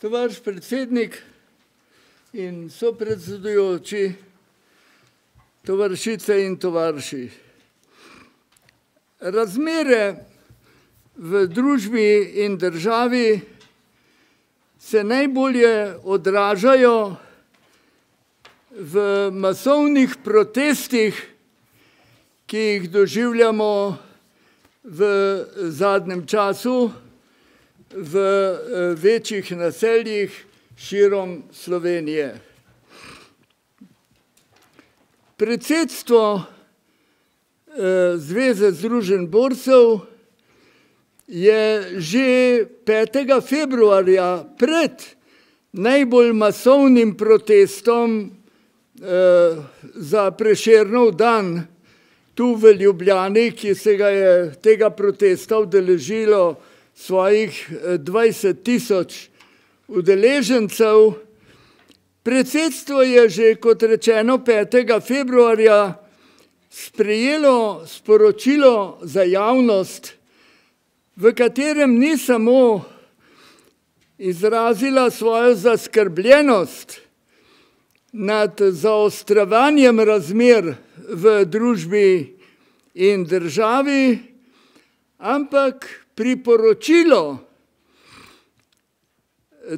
Tovariš predsednik in sopredsedujoči, tovarišice in tovariši. Razmere v družbi in državi se najbolje odražajo v masovnih protestih, ki jih doživljamo v zadnjem času v večjih naseljih širom Slovenije. Predsedstvo Zveze združenj borcev je že 5. februarja pred najbolj masovnim protestom za Prešernov dan tu v Ljubljani, ki se ga je tega protesta udeležilo svojih 20.000 udeležencev. Predsedstvo je že, kot rečeno, 5. februarja sprejelo sporočilo za javnost, v katerem ni samo izrazila svojo zaskrbljenost nad zaostrovanjem razmer v družbi in državi, ampak priporočilo,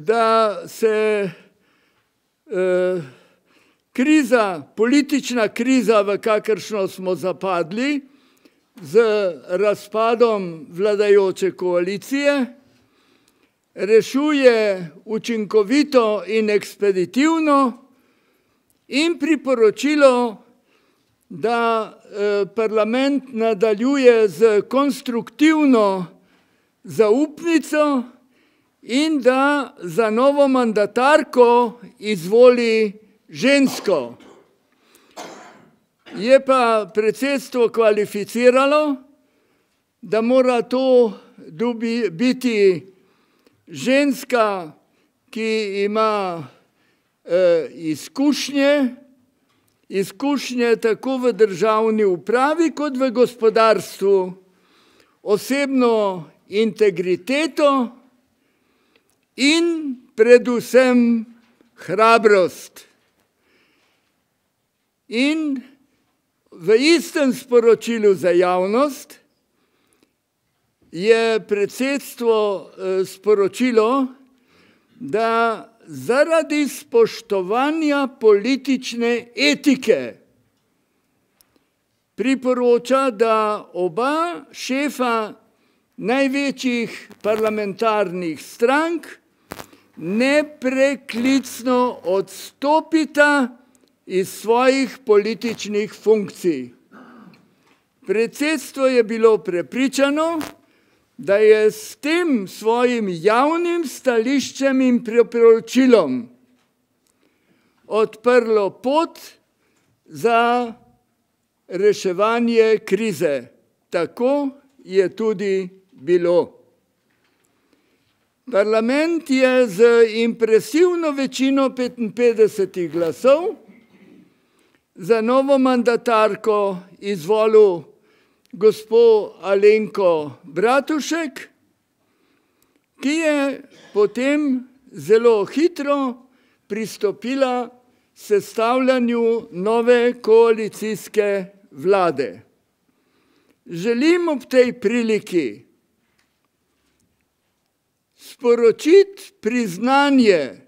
da se politična kriza, v kakršno smo zapadli z razpadom vladajoče koalicije, rešuje učinkovito in ekspeditivno, in priporočilo, da parlament nadaljuje z konstruktivno zaupnico in da za novo mandatarko izvoli žensko. Je pa predsedstvo kvalificiralo, da mora to biti ženska, ki ima izkušnje tako v državni upravi kot v gospodarstvu, osebno integriteto in predvsem hrabrost. In v istem sporočilu za javnost je predsedstvo sporočilo, da zaradi spoštovanja politične etike priporoča, da oba šefa največjih parlamentarnih strank nepreklicno odstopita iz svojih političnih funkcij. Predsedstvo je bilo prepričano, da je s tem svojim javnim stališčem in priporočilom odprlo pot za reševanje krize. Tako je tudi bilo. Parlament je z impresivno večino 55 glasov za novo mandatarko izvolil gospo Alenko Bratušek, ki je potem zelo hitro pristopila sestavljanju nove koalicijske vlade. Želim ob tej priliki sporočiti priznanje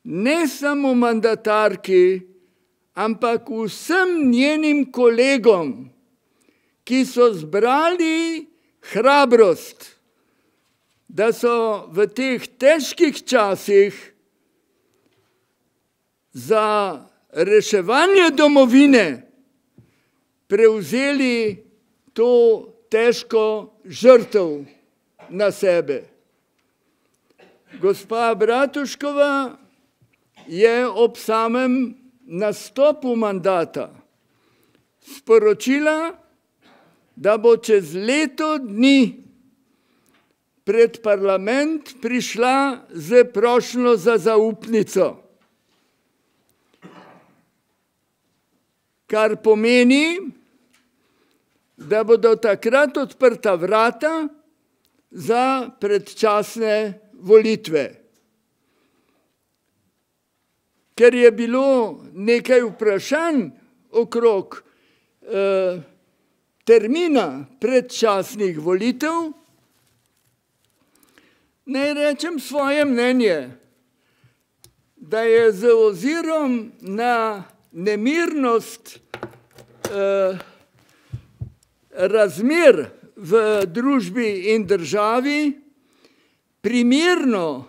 ne samo mandatarki, ampak vsem njenim kolegom, ki so zbrali hrabrost, da so v teh težkih časih za reševanje domovine prevzeli to težko žrtev na sebe. Gospa Bratuškova je ob samem nastopu mandata sporočila, da bo čez leto dni pred parlament prišla z prošnjo za zaupnico. Kar pomeni, da bodo takrat odprta vrata za predčasne volitve. ker je bilo nekaj vprašanj okrog termina predčasnih volitev, naj rečem svoje mnenje, da je z ozirom na nemirnost razmer v družbi in državi primerno,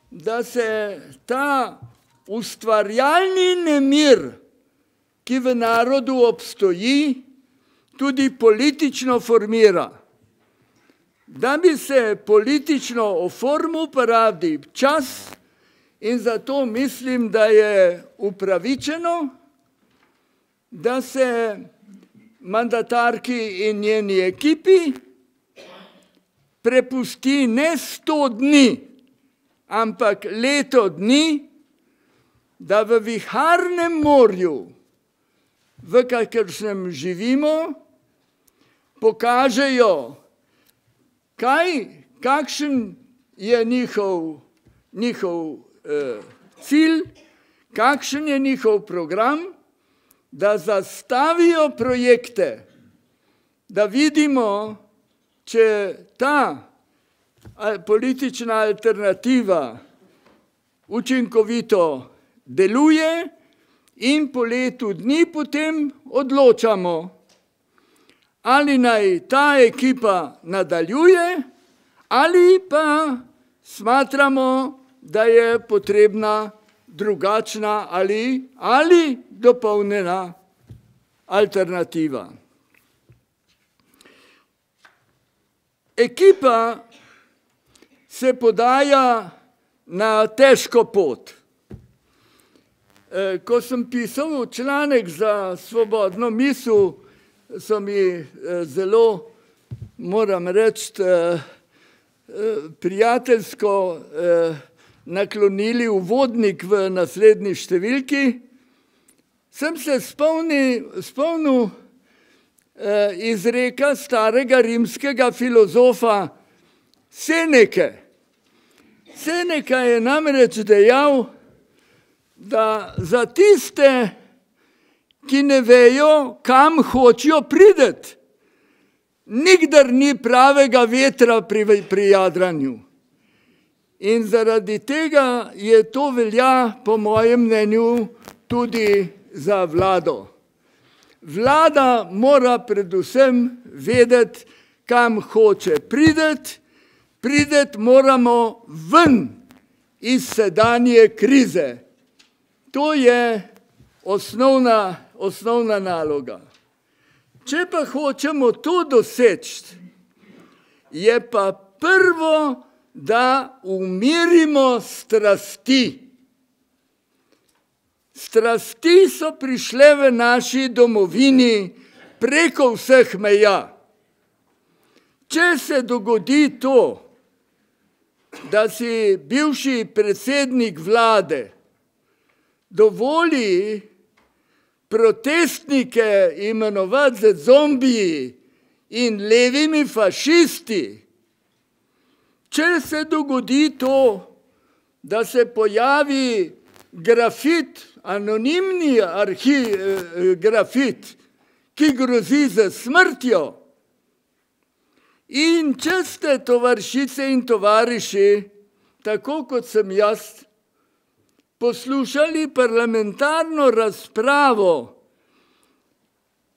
da se ta ustvarjalni nemir, ki v narodu obstoji, tudi politično formira. Da bi se politično oformil, porabi čas in zato mislim, da je upravičeno, da se mandatarki in njeni ekipi prepusti ne 100 dni, ampak leto dni, da v viharnem morju, v kakršnem živimo, pokažejo, kakšen je njihov cilj, kakšen je njihov program, da zastavijo projekte, da vidimo, če ta politična alternativa učinkovito deluje in po letu dni potem odločamo, ali naj ta ekipa nadaljuje ali pa smatramo, da je potrebna drugačna ali dopolnjena alternativa. Ekipa se podaja na težko pot. Ko sem pisal članek za Svobodno misel, so mi zelo, moram reči, prijateljsko naklonili uvodnik v naslednji številki, sem se spomnil izreka starega rimskega filozofa Seneke. Seneka je namreč dejal, da za tiste, ki ne vejo, kam hočejo priti, nikdar ni pravega vetra pri jadranju. In zaradi tega je to velja, po mojem mnenju, tudi za vlado. Vlada mora predvsem vedeti, kam hoče priti. Priti moramo ven iz sedanje krize. To je osnovna naloga. Če pa hočemo to doseči, je pa prvo, da umirimo strasti. Strasti so prišle v naši domovini preko vseh meja. Če se dogodi to, da si bivši predsednik vlade dovoli protestnike imenovati za zombiji in levimi fašisti, če se dogodi to, da se pojavi grafit, anonimni grafit, ki grozi z smrtjo, in če ste tovarišice in tovariši, tako kot sem jaz, poslušali parlamentarno razpravo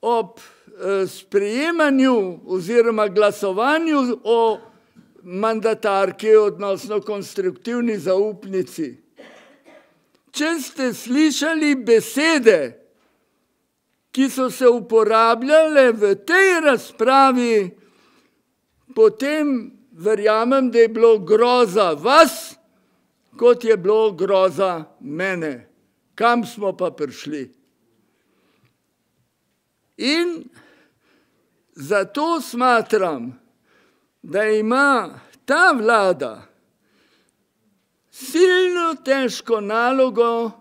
ob sprejemanju oziroma glasovanju o mandatarki, odnosno konstruktivni zaupnici. Če ste slišali besede, ki so se uporabljale v tej razpravi, potem verjamem, da je bilo groza vas, kot je bilo groza mene. Kam smo pa prišli? In zato smatram, da ima ta vlada silno težko nalogo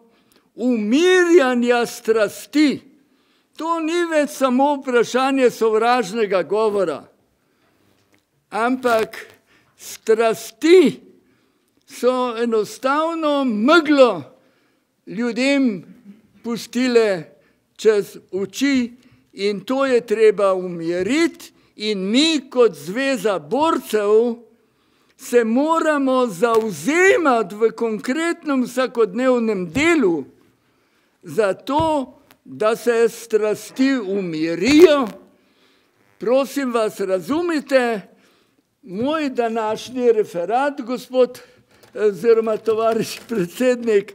umirjanja strasti. To ni več samo vprašanje sovražnega govora, ampak strasti so enostavno meglo ljudem pustile čez oči in to je treba umiriti in mi kot zveza borcev se moramo zavzemati v konkretnem vsakodnevnem delu za to, da se strasti umirijo. Prosim vas, razumite, moj današnji referat, gospod oziroma tovariš predsednik,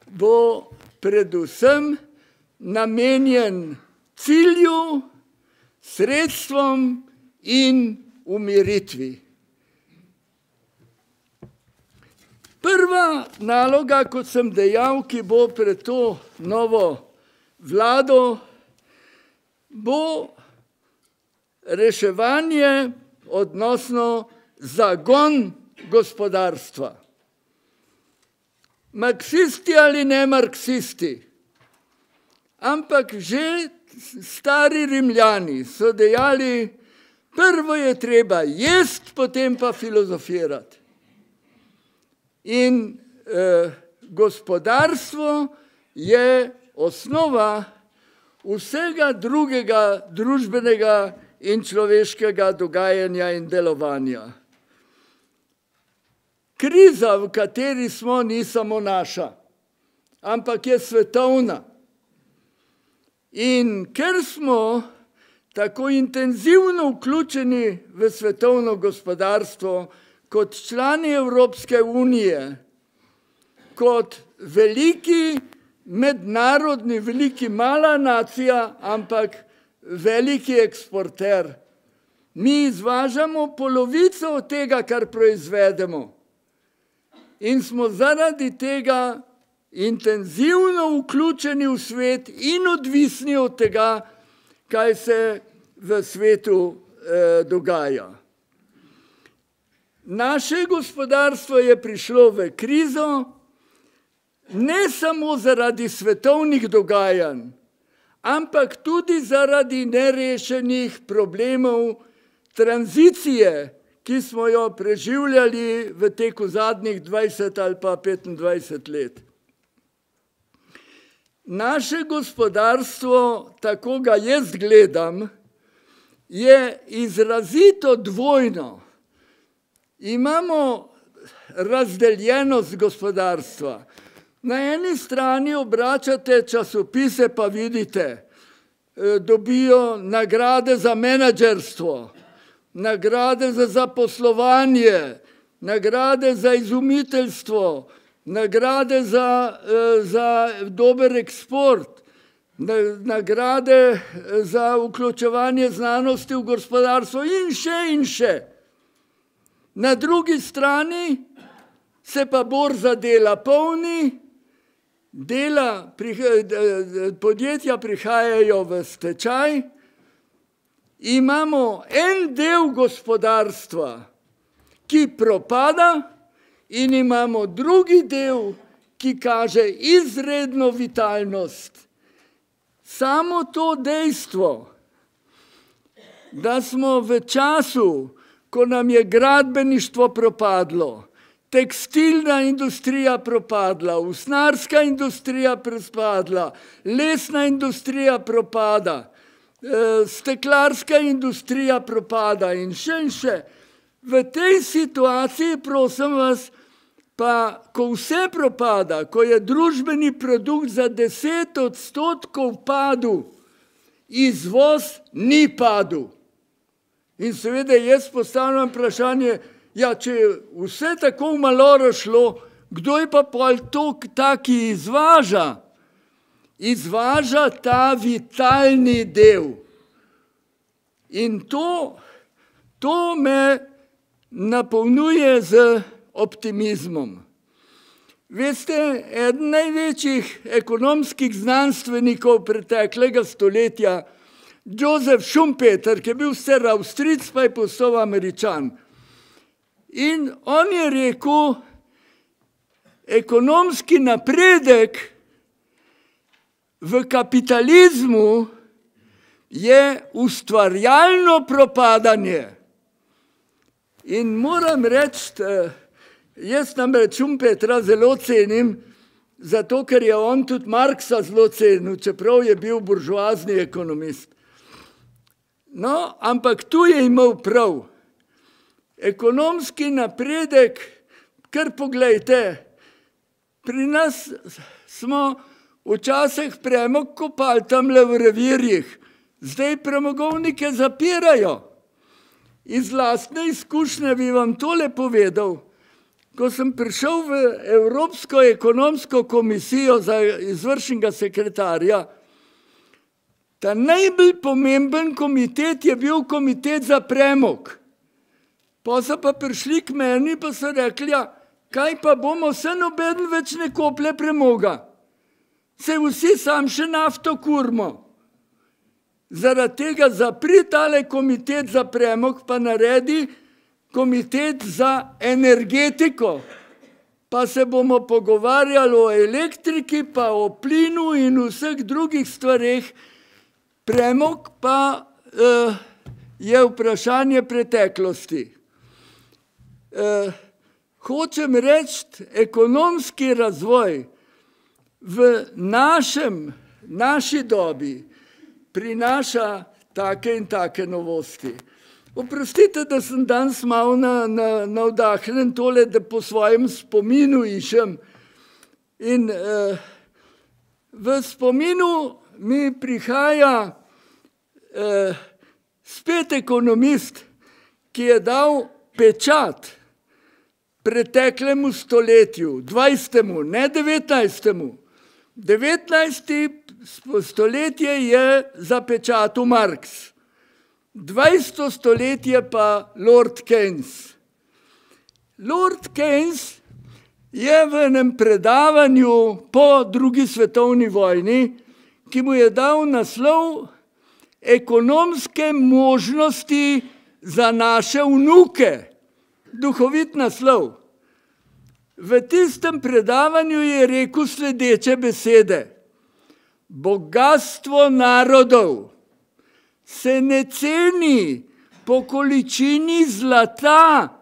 bo predvsem namenjen cilju, sredstvom in umiritvi. Prva naloga, kot sem dejal, ki bo pred to novo vlado, bo reševanje, odnosno zagon gospodarstva. Marksisti ali ne marksisti, ampak že stari Rimljani so dejali, prvo je treba jesti, potem pa filozofirati. In gospodarstvo je osnova vsega drugega družbenega in človeškega dogajanja in delovanja. Kriza, v kateri smo, ni samo naša, ampak je svetovna. In ker smo tako intenzivno vključeni v svetovno gospodarstvo, kot člani Evropske unije, kot veliki mednarodni, veliki mala nacija, ampak veliki eksporter. Mi izvažamo polovico od tega, kar proizvedemo. In smo zaradi tega intenzivno vključeni v svet in odvisni od tega, kaj se v svetu dogaja. Naše gospodarstvo je prišlo v krizo ne samo zaradi svetovnih dogajanj, ampak tudi zaradi nerešenih problemov tranzicije, ki smo jo preživljali v teku zadnjih 20 ali pa 25 let. Naše gospodarstvo, tako ga jaz gledam, je izrazito dvojno. Imamo razdeljenost gospodarstva. Na eni strani obračate časopise, pa vidite, dobijo nagrade za menedžerstvo, nagrade za zaposlovanje, nagrade za izumiteljstvo, nagrade za dober eksport, nagrade za vključevanje znanosti v gospodarstvo in še in še. Na drugi strani se pa borza dela polni, podjetja prihajajo v stečaj, imamo en del gospodarstva, ki propada in imamo drugi del, ki kaže izredno vitalnost. Samo to dejstvo, da smo v času, ko nam je gradbeništvo propadlo, tekstilna industrija propadla, usnarska industrija propadla, lesna industrija propada, steklarska industrija propada in še. V tej situaciji, prosim vas, pa ko vse propada, ko je družbeni produkt za 10% padel, izvoz ni padel. In seveda jaz postavljam vprašanje, ja, če je vse tako malo šlo, kdo je pa pol to taki izvaža? Izvaža ta vitalni del. In to me napolnjuje z optimizmom. Veste, eden največjih ekonomskih znanstvenikov preteklega stoletja, Joseph Schumpeter, ki je bil sicer Avstrijec, pa je postal Američan. In on je rekel, ekonomski napredek v kapitalizmu je ustvarjalno propadanje. In moram reči, jaz namreč Schumpetra zelo cenim zato ker je on tudi Marksa zelo cenil, čeprav je bil buržoazni ekonomist. No, ampak tu je imel prav. Ekonomski napredek, kar poglejte, pri nas smo včasih premog kopali tamle v revirjih, zdaj premogovnike zapirajo. Iz lastne izkušnje bi vam tole povedal. Ko sem prišel v Evropsko ekonomsko komisijo za izvršnega sekretarja, ta najbolj pomemben komitet je bil komitet za premog. Pa so pa prišli k meni pa so rekli, ja, kaj pa bomo, vse nobeden več ne koplje premoga. Se vsi sam še nafto kurmo. Zaradi tega zapri tale komitet za premog pa naredi komitet za energetiko. Pa se bomo pogovarjali o elektriki, pa o plinu in vseh drugih stvareh. Premog pa je vprašanje preteklosti. Hočem reči, ekonomski razvoj v naši dobi prinaša take in take novosti. Oprostite, da sem danes malo navdahnjen tole, da po svojem spominu išem. In v spominu mi prihaja spet ekonomist, ki je dal pečat preteklemu stoletju, 20., ne 19. 19. stoletje je zapečatil Marx, 20. stoletje pa Lord Keynes. Lord Keynes je v enem predavanju po drugi svetovni vojni, ki mu je dal naslov Ekonomske možnosti za naše vnuke. Duhovit naslov. V tistem predavanju je rekel sledeče besede. Bogastvo narodov se ne ceni po količini zlata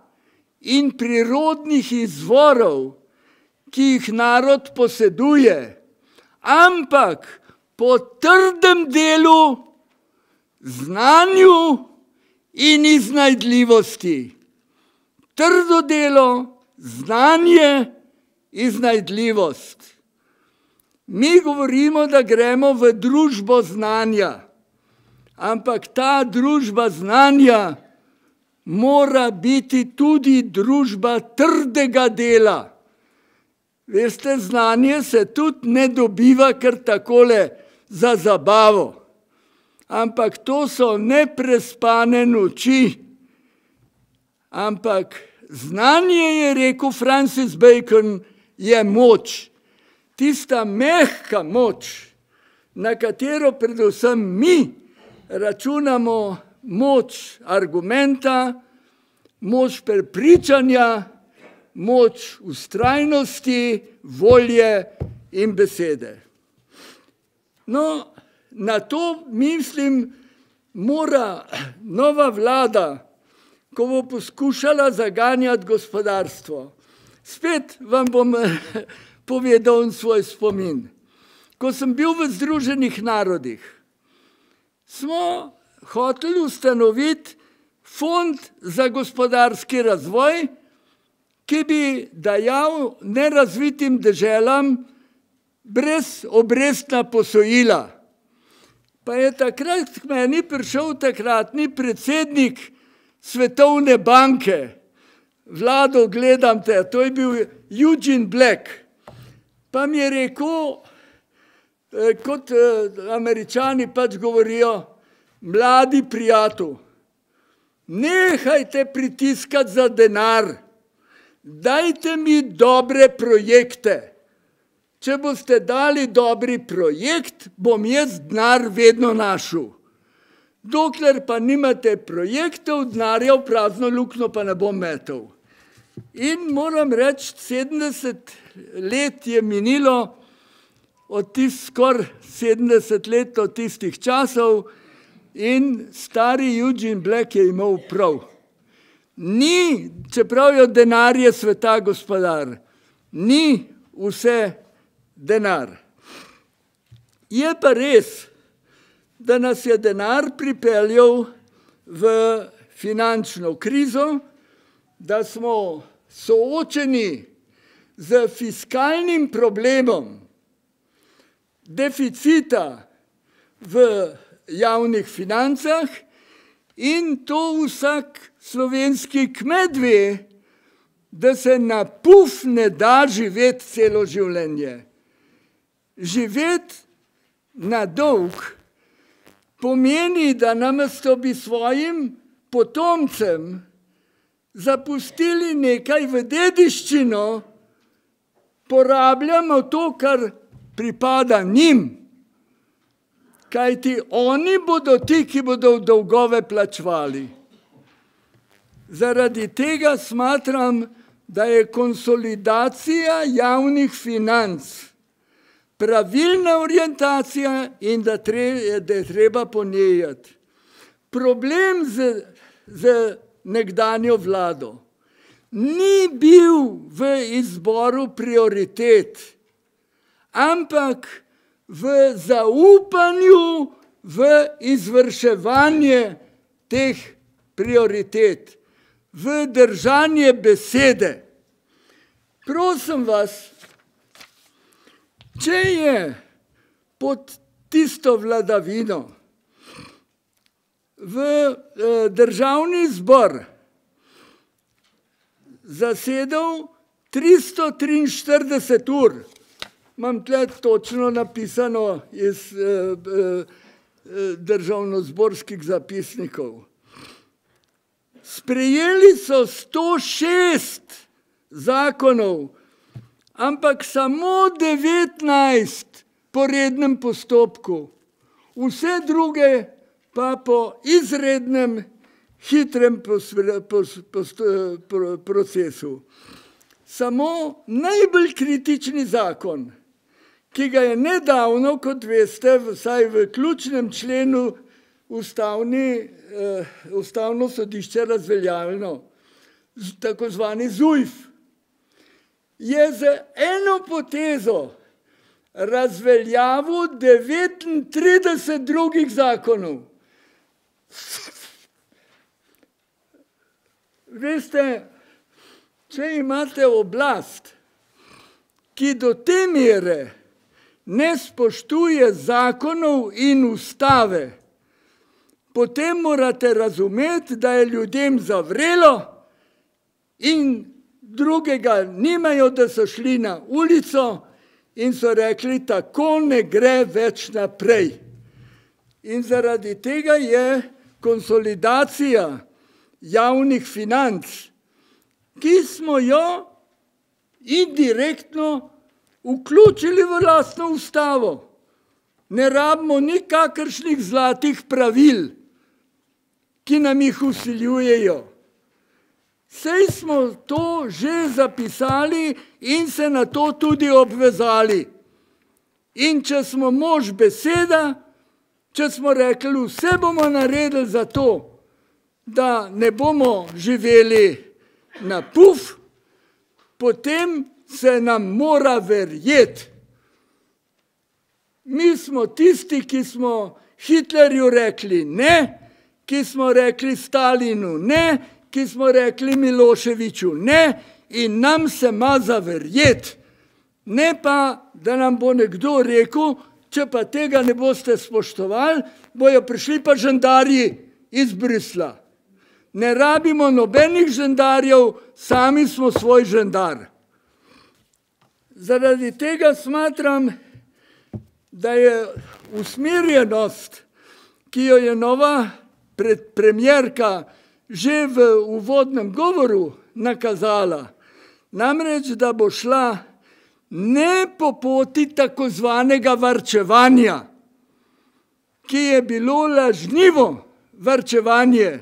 in prirodnih izvorov, ki jih narod poseduje, ampak po trdem delu, znanju in iznajdljivosti. Trdo delo, znanje, iznajdljivost. Mi govorimo, da gremo v družbo znanja, ampak ta družba znanja mora biti tudi družba trdega dela. Veste, znanje se tudi ne dobiva kar takole za zabavo, ampak to so neprespane noči. Ampak znanje, je rekel Francis Bacon, je moč. Tista mehka moč, na katero predvsem mi računamo moč argumenta, moč prepričanja, moč vztrajnosti, volje in besede. No, na to, mislim, mora nova vlada, ko bo poskušala zaganjati gospodarstvo. Spet vam bom povedal svoj spomin. Ko sem bil v Združenih narodih, smo hoteli ustanoviti fond za gospodarski razvoj, ki bi dajal nerazvitim deželam brez obrestna posojila. Pa je takrat k meni prišel takratni predsednik Svetovne banke. Vlado, gledam te, to je bil Eugene Black. Pa mi je rekel, kot Američani pač govorijo, mladi prijatelj, nehajte pritiskati za denar, dajte mi dobre projekte. Če boste dali dobri projekt, bom jaz denar vedno našel. Dokler pa nimate projektov, denarja v prazno luknjo pa ne bom metal. In moram reči, 70 let je minilo, skoraj 70 let od tistih časov in stari Eugene Black je imel prav. Ni, čeprav je denar je sveta gospodar, ni vse denar. Je pa res, da nas je denar pripeljal v finančno krizo, da smo soočeni z fiskalnim problemom deficita v javnih financah in to vsak slovenski kmet ve, da se na puf ne da živeti celo življenje. Živeti na dolg pomeni, da namesto bi svojim potomcem zapustili nekaj v dediščino, porabljamo to, kar pripada njim. Kajti oni bodo ti, ki bodo dolgove plačevali. Zaradi tega smatram, da je konsolidacija javnih financ pravilna orientacija in da je treba po njej iti. Problem z nekdanjo vlado ni bil v izboru prioritet, ampak v zaupanju v izvrševanje teh prioritet, v držanje besede. Prosim vas, če je pod tisto vladavino v državni zbor zasedal 343 ur, imam tle točno napisano iz državnozborskih zapisnikov. Sprejeli so 106 zakonov, ampak samo 19 po rednem postopku, vse druge pa po izrednem hitrem procesu. Samo najbolj kritični zakon, ki ga je nedavno, kot veste, vsaj v ključnem členu Ustavno sodišče razveljavilo, tako zvani ZUJF, je z eno potezo razveljavil 39 drugih zakonov. Veste, če imate oblast, ki do te mere ne spoštuje zakonov in ustave, potem morate razumeti, da je ljudem zavrelo in drugega nimajo, da so šli na ulico in so rekli, tako ne gre več naprej. In zaradi tega je konsolidacija javnih financ, ki smo jo indirektno vključili v lastno ustavo. Ne rabimo nikakršnih zlatih pravil, ki nam jih vsiljujejo. Sej smo to že zapisali in se na to tudi obvezali. In če smo mož beseda, če smo rekli, vse bomo naredili za to, da ne bomo živeli na puf, potem se nam mora verjeti. Mi smo tisti, ki smo Hitlerju rekli ne, ki smo rekli Stalinu ne, ki smo rekli Miloševiću ne in nam se ima za verjeti. Ne pa, da nam bo nekdo rekel, če pa tega ne boste spoštovali, bojo prišli pa žandarji iz Bruslja. Ne rabimo nobenih žandarjev, sami smo svoj žandar. Zaradi tega smatram, da je usmerjenost, ki jo je nova premierka že v uvodnem govoru nakazala, namreč, da bo šla ne po poti tako zvanega varčevanja, ki je bilo lažnivo varčevanje.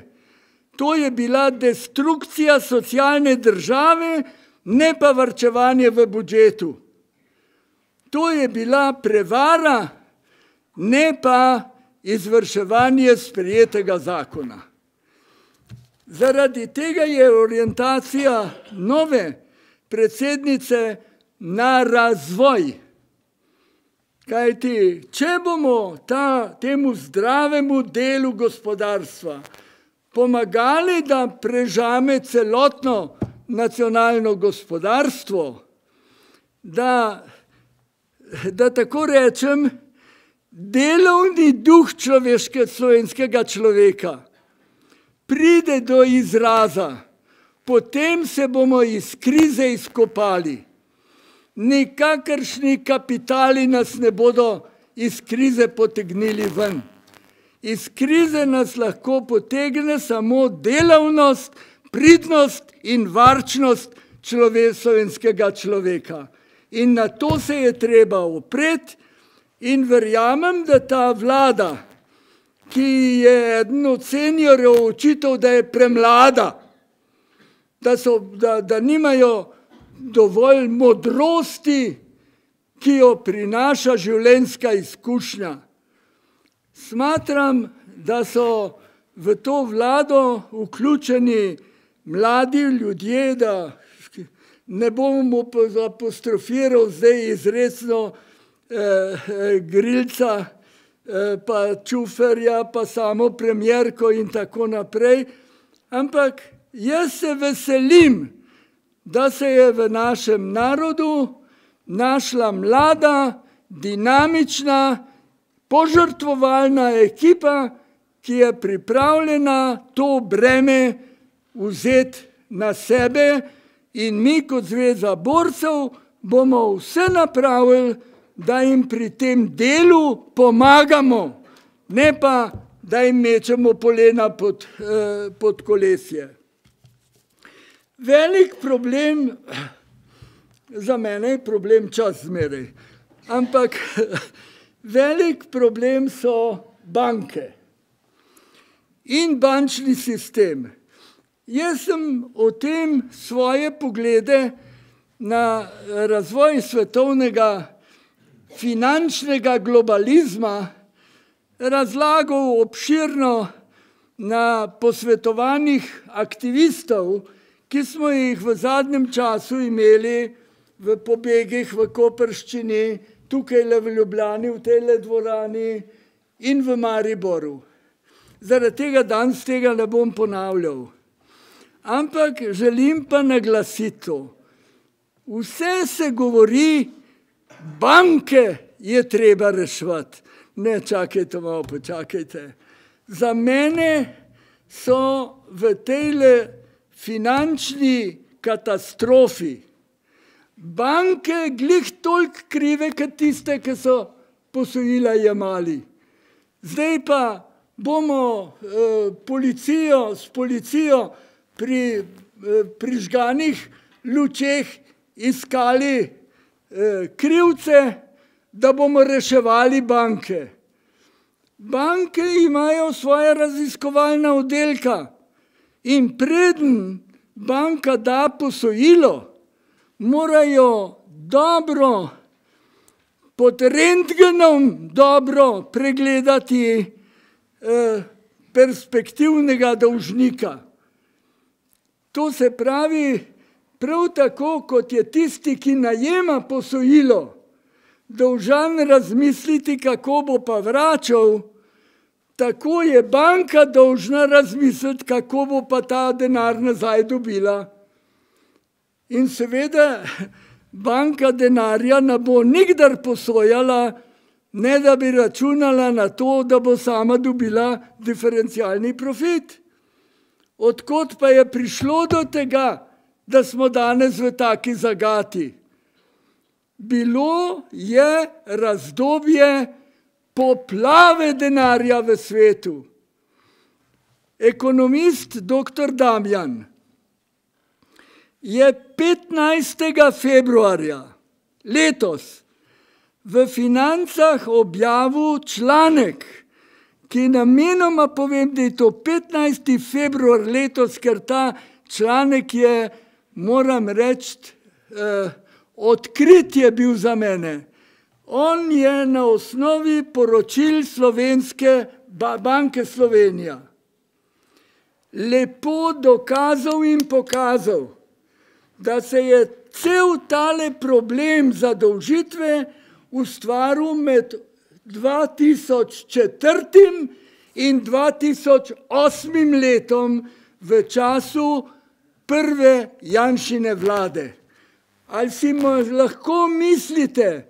To je bila destrukcija socialne države, ne pa varčevanje v budžetu. To je bila prevara, ne pa izvrševanje sprejetega zakona. Zaradi tega je orientacija nove predsednice na razvoj, Kajti, če bomo temu zdravemu delu gospodarstva pomagali, da prežame celotno nacionalno gospodarstvo, da tako rečem, delovni duh slovenskega človeka pride do izraza, potem se bomo iz krize izkopali. Nikakršni kapitali nas ne bodo iz krize potegnili ven. Iz krize nas lahko potegne samo delavnost, pridnost in varčnost slovenskega človeka. In na to se je treba opreti in verjamem, da ta vlada, ki je eden od seniorjev očital, da je premlada, da nimajo dovolj modrosti, ki jo prinaša življenjska izkušnja. Smatram, da so v to vlado vključeni mladi ljudje, da ne bom apostrofiral zdaj izrecno Grilca, pa Čuferja, pa samo premierko in tako naprej, ampak jaz se veselim, da se je v našem narodu našla mlada, dinamična, požrtvovalna ekipa, ki je pripravljena to breme vzeti na sebe in mi kot Zveza borcev bomo vse napravili, da jim pri tem delu pomagamo, ne pa, da jim mečemo polena pod kolesje. Velik problem, za mene je problem čas zmeraj, ampak velik problem so banke in bančni sistem. Jaz sem o tem svoje poglede na razvoj svetovnega finančnega globalizma razlagal obširno na posvetovanjih aktivistov, ki smo jih v zadnjem času imeli v pobegih v Koprščini, tukaj v Ljubljani, v tej dvorani in v Mariboru. Zaradi tega danes tega ne bom ponavljal. Ampak želim pa naglasiti to. Vse se govori, banke je treba reševati. Ne, čakajte malo, počakajte. Za mene so v tejle finančni katastrofi banke glih toliko krive, kot tiste, ki so posojila jemali. Zdaj pa bomo s policijo pri prižganih lučeh iskali krivce, da bomo reševali banke. Banke imajo svoje raziskovalna oddelka in preden banka da posojilo, morajo dobro pod rentgenom dobro pregledati perspektivnega dolžnika. To se pravi, prav tako kot je tisti, ki najema posojilo, dolžan razmisliti, kako bo pa vračal, tako je banka dolžna razmisliti, kako bo pa ta denar nazaj dobila. In seveda banka denarja ne bo nikdar posojala, ne da bi računala na to, da bo sama dobila diferencialni profit. Odkot pa je prišlo do tega, da smo danes v taki zagati? Bilo je razdobje poplave denarja v svetu. Ekonomist dr. Damjan je 15. februarja letos v Financah objavil članek, ki namenoma povem, da je to 15. februar letos, ker ta članek je, moram reči, odkritje bil za mene. On je na osnovi poročil Slovenske banke Slovenija lepo dokazal in pokazal, da se je cel tale problem zadolžitve ustvaril med 2004 in 2008 letom v času prve Janšine vlade. Ali si lahko mislite,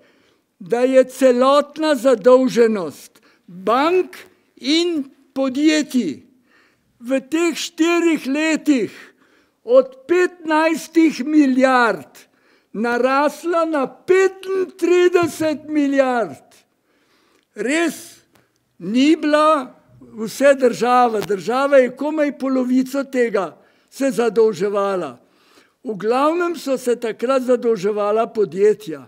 da je celotna zadolženost bank in podjetij v teh 4 letih od 15 milijard narasla na 35 milijard. Res ni bila vse država. Država je komaj polovico tega se zadolževala. V glavnem so se takrat zadolževala podjetja.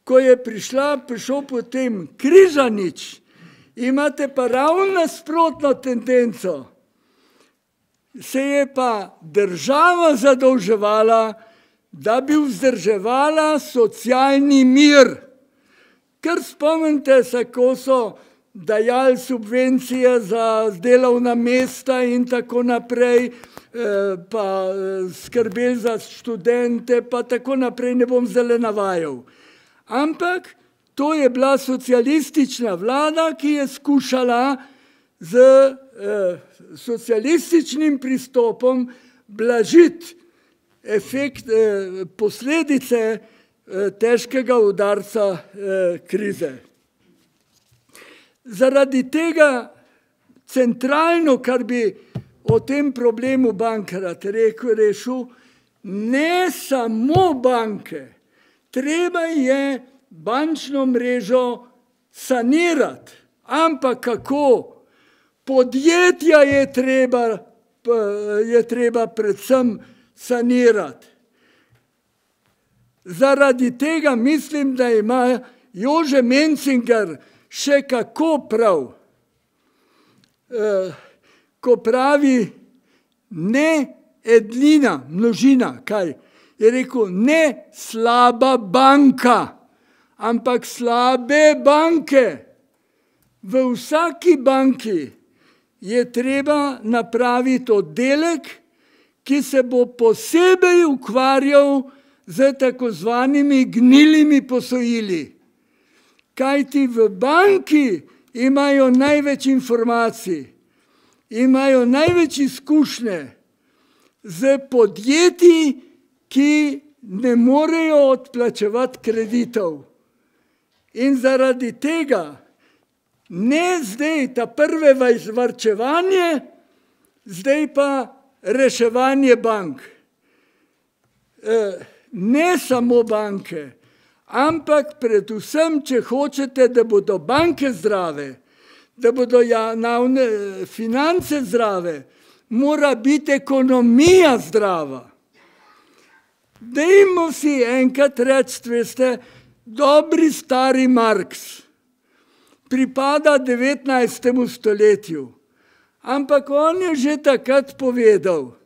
Ko je prišel potem Križanič, imate pa ravno nasprotno tendenco. Se je pa država zadolževala, da bi vzdrževala socialni mir. Ker spomnite se, ko so dajali subvencije za delovna mesta in tako naprej, pa skrbeli za študente, pa tako naprej, ne bom zdaj navajal. Ampak to je bila socialistična vlada, ki je skušala z socialističnim pristopom blažiti posledice težkega udarca krize. Zaradi tega centralno, kar bi o tem problemu bank rad rešil, ne samo banke, treba je bančno mrežo sanirati. Ampak kako? Podjetja je treba predvsem sanirati. Zaradi tega mislim, da ima Jože Mencinger še kako prav, ko pravi ne ednina, množina, kaj? Je rekel, ne slaba banka, ampak slabe banke. V vsaki banki je treba napraviti oddelek, ki se bo posebej ukvarjal z tako zvanimi gnilimi posojili. Kajti v banki imajo največ informacij, imajo največ izkušnje z podjetji, ki ne morejo odplačevati kreditov. In zaradi tega ne zdaj ta prve varčevanje, zdaj pa reševanje bank. Ne samo banke, ampak predvsem, če hočete, da bodo banke zdrave, da bodo javne finance zdrave, mora biti ekonomija zdrava. Dajmo si enkrat reči, veste, dobri stari Marx pripada 19. stoletju, ampak on je že takrat povedal,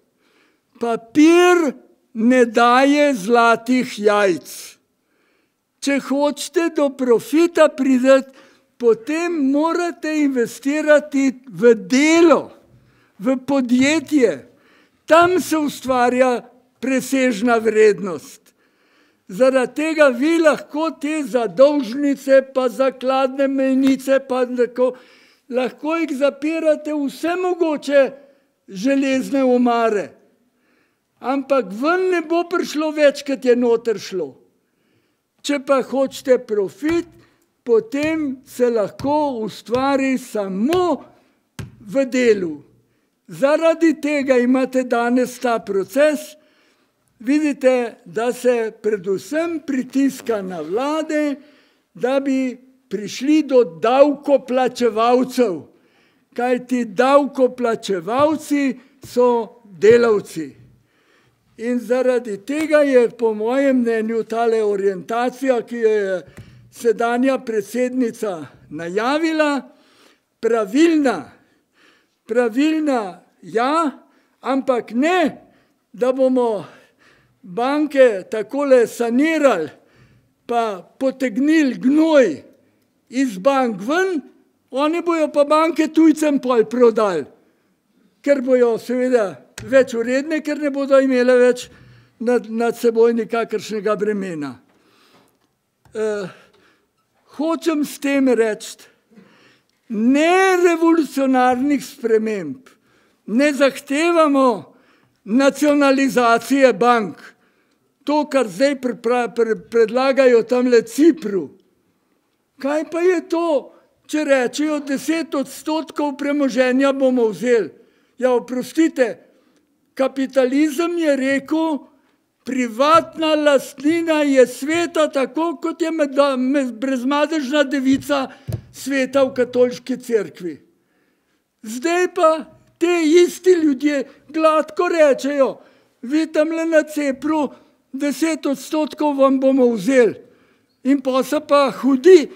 papir ne daje zlatih jajc. Če hočete do profita priti, potem morate investirati v delo, v podjetje. Tam se ustvarja presežna vrednost. Zaradi tega vi lahko te zadolžnice, pa zakladne mejnice, pa lahko jih zapirate vse mogoče železne omare. Ampak ven ne bo prišlo več, kot je noter šlo. Če pa hočete profit, potem se lahko ustvari samo v delu. Zaradi tega imate danes ta proces. Vidite, da se predvsem pritiska na vlade, da bi prišli do davkoplačevalcev. Kajti davkoplačevalci so delavci. In zaradi tega je po mojem mnenju tale orientacija, ki jo je sedanja predsednica najavila, pravilna. Pravilna, ja, ampak ne, da bomo banke takole sanirali, pa potegnili gnoj iz bank ven, oni bojo pa banke tujcem pol prodali, ker bojo seveda več uredne, ker ne bodo imele več nad seboj nikakršnega bremena. Hočem s tem reči, ne revolucionarnih sprememb, ne zahtevamo nacionalizacije bank, to, kar zdaj predlagajo tamle Cipru. Kaj pa je to, če rečejo 10% premoženja bomo vzeli? Ja, oprostite, kapitalizem je rekel, privatna lastnina je sveta tako, kot je brezmadežna devica sveta v katoliški cerkvi. Zdaj pa te isti ljudje gladko rečejo, vi tamle na Cepru 10% vam bomo vzeli. In pa se pa hudi,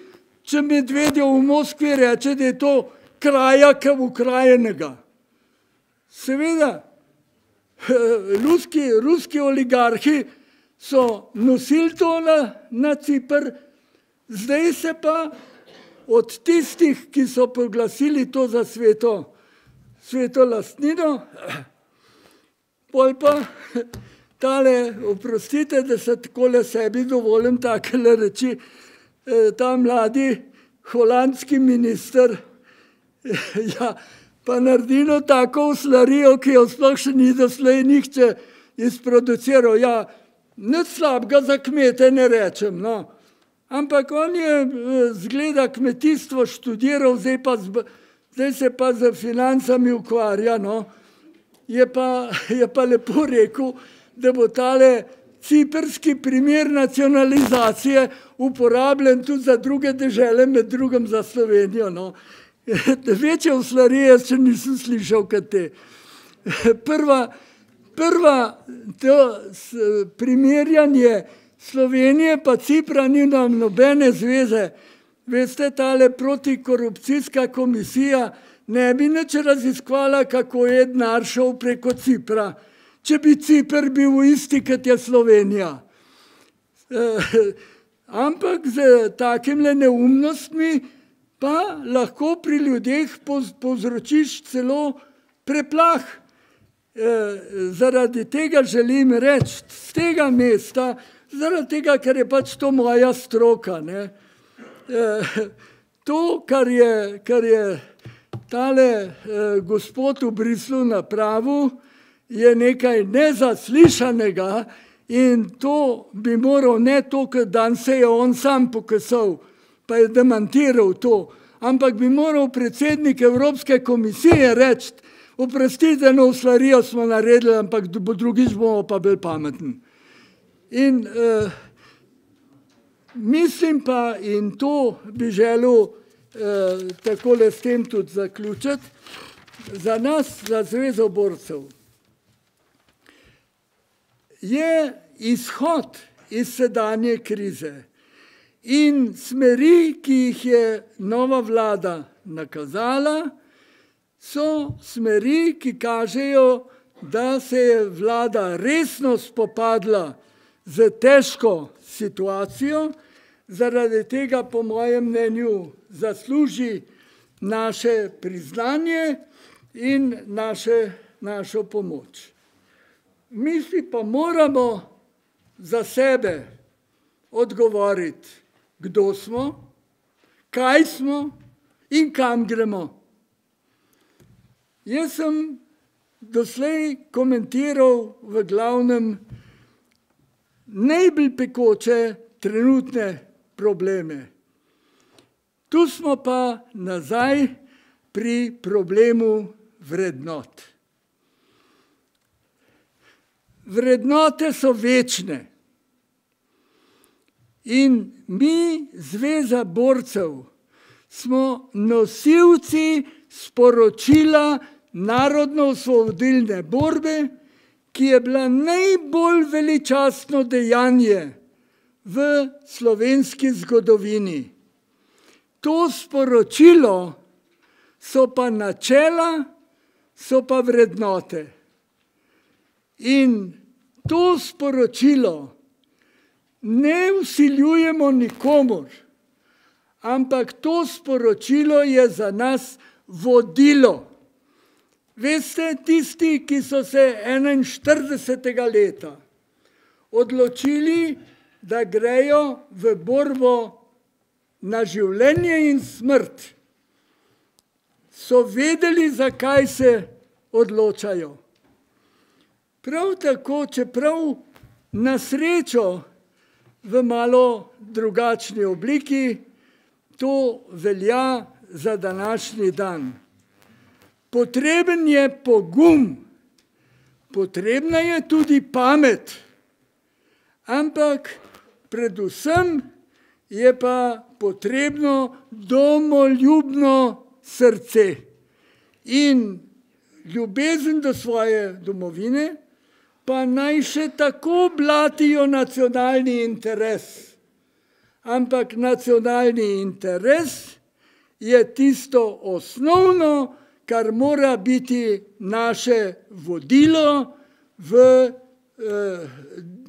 če Medvedjev v Moskvi reče, da je to kraja ukrajenega. Seveda, ruski oligarhi so nosili to na Cipr, zdaj se pa od tistih, ki so proglasili to za sveto lastnino, pol pa tale, oprostite, da se takole sebi dovolim takele reči, ta mladi holandski minister, ja, pa naredilo tako uslarijo, ki jo sploh še ni doslej nihče izproduciral. Ja, nič slabega za kmete ne rečem, no. Ampak on je zgleda kmetijstvo študiral, zdaj se pa z financami ukvarja, no. Je pa lepo rekel, da bo tale ciprski primer nacionalizacije uporabljen tudi za druge dežele, med drugim za Slovenijo, no. Večje uslarije še nisem slišal, kot te. Prva primerjanje Slovenije pa Cipra ni nam nobene zveze. Veste, tale protikorupcijska komisija ne bi nič raziskvala, kako je denar šel preko Cipra, če bi Cipr bil isti, kot je Slovenija. Ampak z takimle neumnostmi pa lahko pri ljudeh povzročiš celo preplah. Zaradi tega želim reči, z tega mesta, zaradi tega, ker je pač to moja stroka, ne. To, kar je tale gospod v Bruslju napravil, je nekaj nezaslišanega in to bi moral ne to, ker dan se je on sam pokasal, pa je demantiral to, ampak bi moral predsednik Evropske komisije reči, oprostite, no uslarijo smo naredili, ampak drugič bomo pa bolj pametni. In mislim pa, in to bi želel takole s tem tudi zaključiti, za nas, za Zvezo borcev, je izhod iz sedanje krize in smeri, ki jih je nova vlada nakazala, so smeri, ki kažejo, da se je vlada resno spopadla z težko situacijo, zaradi tega po mojem mnenju zasluži naše priznanje in našo pomoč. Mi si pa moramo za sebe odgovoriti, kdo smo, kaj smo in kam gremo. Jaz sem doslej komentiral v glavnem najbolj pekoče trenutne probleme. Tu smo pa nazaj pri problemu vrednot. Vrednote so večne in mi, Zveza borcev, smo nosilci sporočila narodno-osvobodilne borbe, ki je bila najbolj veličastno dejanje v slovenski zgodovini. To sporočilo so pa načela, so pa vrednote. In to sporočilo ne vsiljujemo nikomur, ampak to sporočilo je za nas vodilo. Veste, tisti, ki so se 41. leta odločili, da grejo v borbo na življenje in smrt, so vedeli, zakaj se odločajo. Prav tako, čeprav na srečo v malo drugačni obliki, to velja za današnji dan. Potreben je pogum, potrebna je tudi pamet, ampak predvsem je pa potrebno domoljubno srce in ljubezen do svoje domovine, pa naj še tako blatijo nacionalni interes. Ampak nacionalni interes je tisto osnovno, kar mora biti naše vodilo v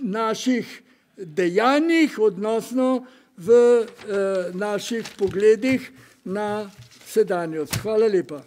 naših dejanjih, odnosno v naših pogledih na sedanjost. Hvala lepa.